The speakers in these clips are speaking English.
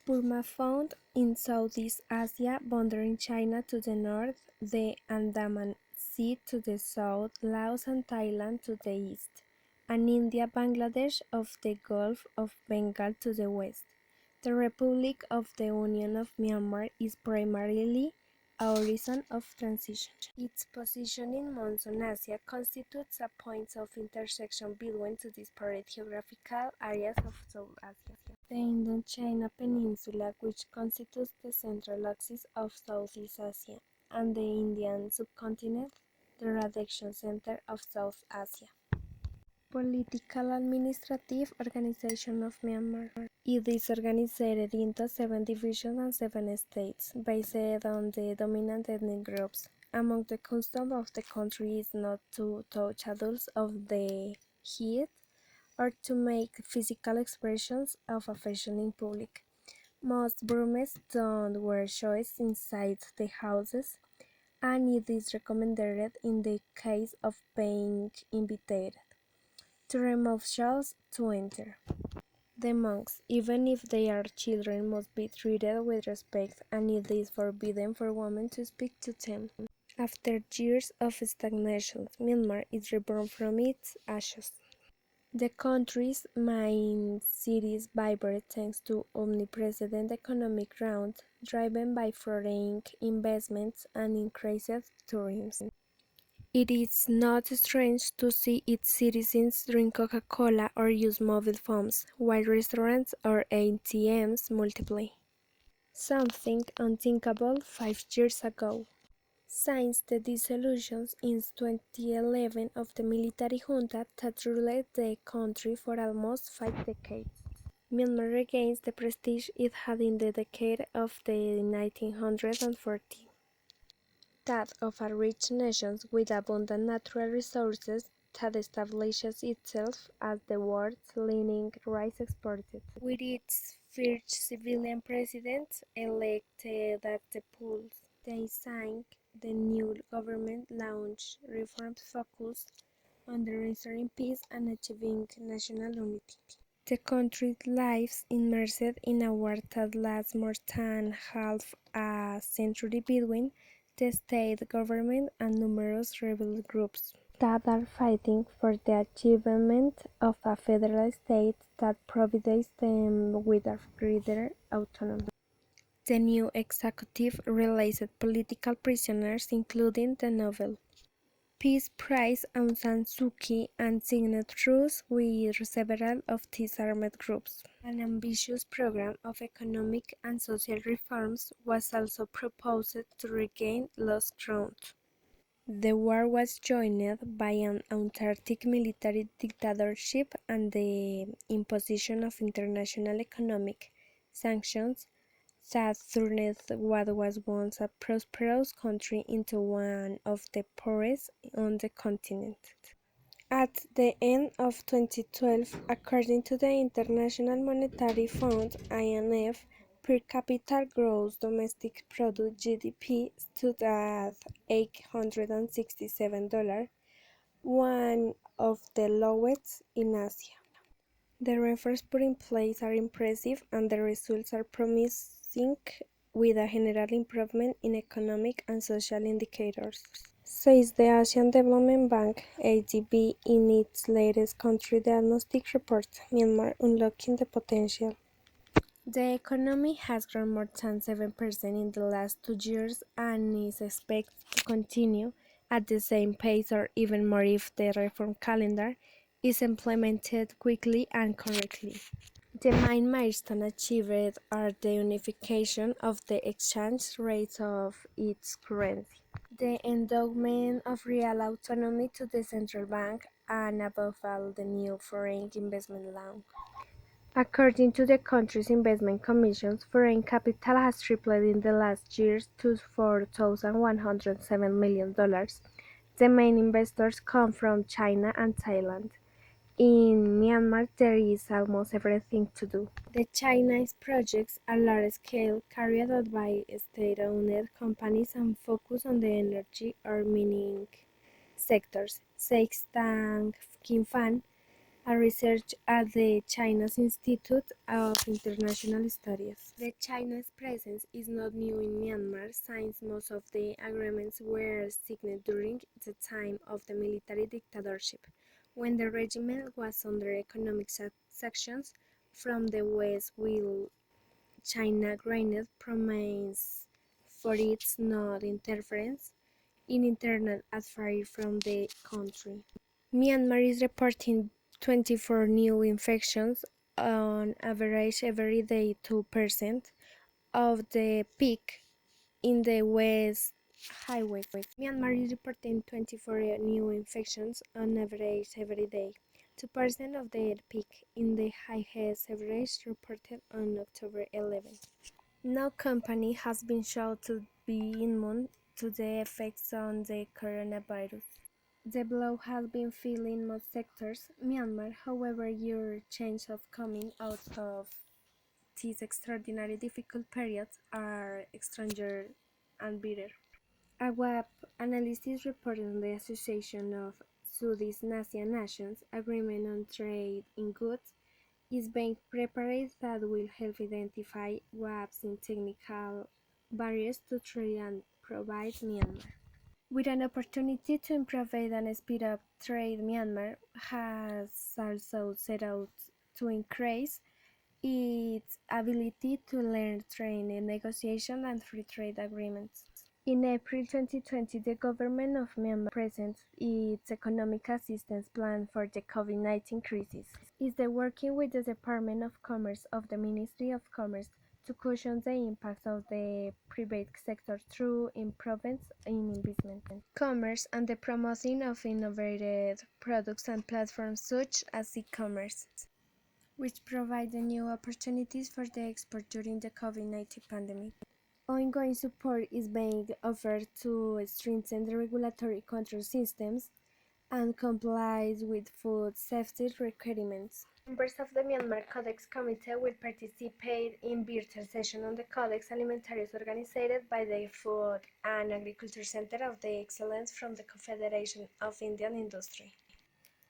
Burma found in Southeast Asia, bordering China to the north, the Andaman Sea to the south, Laos and Thailand to the east, and India, Bangladesh of the Gulf of Bengal to the west. The Republic of the Union of Myanmar is primarily a horizon of transition. Its position in Monsoon Asia constitutes a point of intersection between two disparate geographical areas of South Asia. The Indochina Peninsula, which constitutes the central axis of Southeast Asia, and the Indian subcontinent, the radiation center of South Asia. Political administrative organization of Myanmar. It is organized into 7 divisions and 7 states, based on the dominant ethnic groups. Among the customs of the country is not to touch adults of the head or to make physical expressions of affection in public. Most Burmese don't wear shoes inside the houses, and it is recommended in the case of being invited to remove shoes to enter. The monks, even if they are children, must be treated with respect, and it is forbidden for women to speak to them. After years of stagnation, Myanmar is reborn from its ashes. The country's main cities vibrate thanks to omnipresent economic growth driven by foreign investments and increased tourism. It is not strange to see its citizens drink Coca-Cola or use mobile phones, while restaurants or ATMs multiply. Something unthinkable 5 years ago. Since the dissolution in 2011 of the military junta that ruled the country for almost 5 decades, Myanmar regains the prestige it had in the decade of the 1940s. That of a rich nation with abundant natural resources that establishes itself as the world's leading rice exporter. With its first civilian president elected at the polls, they sang the new government launched reforms focused on the restoring peace and achieving national unity. The country lies immersed in a war that lasts more than half a century between the state government and numerous rebel groups that are fighting for the achievement of a federal state that provides them with a greater autonomy. The new executive released political prisoners, including the Nobel Peace Prize Aung San Suu Kyi, and signed truce with several of these armed groups. An ambitious program of economic and social reforms was also proposed to regain lost ground. The war was joined by an autocratic military dictatorship and the imposition of international economic sanctions that turned what was once a prosperous country into one of the poorest on the continent. At the end of 2012, according to the International Monetary Fund (IMF), per capita gross domestic product (GDP) stood at $867, one of the lowest in Asia. The reforms put in place are impressive and the results are promising, with a general improvement in economic and social indicators, says the Asian Development Bank (ADB) in its latest country diagnostic report, Myanmar Unlocking the Potential. The economy has grown more than 7% in the last 2 years and is expected to continue at the same pace or even more if the reform calendar is implemented quickly and correctly. The main milestones achieved are the unification of the exchange rates of its currency, the endowment of real autonomy to the central bank, and above all, the new foreign investment law. According to the country's investment commissions, foreign capital has tripled in the last years to $4,107 million. The main investors come from China and Thailand. In Myanmar, there is almost everything to do. The Chinese projects are large-scale, carried out by state-owned companies and focus on the energy or mining sectors, says Tang Kinfan, a research at the China's Institute of International Studies. The China's presence is not new in Myanmar since most of the agreements were signed during the time of the military dictatorship, when the regime was under economic sanctions from the West while China granted promise for its non-interference in internal affairs from the country. Myanmar is reporting 24 new infections on average every day, 2% of the peak in the West Highway. Myanmar is reporting 24 new infections on average every day, 2% of the peak in the highest average reported on October 11. No company has been shown to be immune to the effects of the coronavirus. The blow has been felt in most sectors. Myanmar, however, your change of coming out of these extraordinary difficult periods are stronger and better. A web analysis reported on the Association of Southeast Asian Nations agreement on trade in goods is being prepared that will help identify gaps in technical barriers to trade and provide Myanmar with an opportunity to improve and speed up trade. Myanmar has also set out to increase its ability to learn, train in negotiation and free trade agreements. In April 2020, the government of Myanmar presented its economic assistance plan for the COVID-19 crisis. It is working with the Department of Commerce of the Ministry of Commerce to cushion the impact of the private sector through improvements in investment, commerce, and the promoting of innovative products and platforms such as e-commerce, which provide new opportunities for the export during the COVID-19 pandemic. Ongoing support is being offered to strengthen the regulatory control systems and complies with food safety requirements. Members of the Myanmar Codex Committee will participate in virtual sessions on the Codex Alimentarius organized by the Food and Agriculture Center of the Excellence from the Confederation of Indian Industry.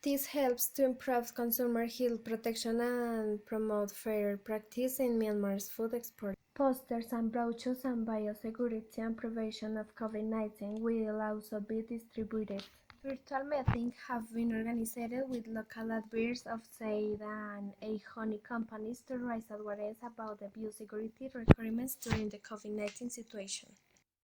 This helps to improve consumer health protection and promote fair practice in Myanmar's food export. Posters and brochures on biosecurity and prevention of COVID-19 will also be distributed. Virtual meetings have been organized with local advisors of seed and honey companies to raise awareness about the biosecurity requirements during the COVID-19 situation.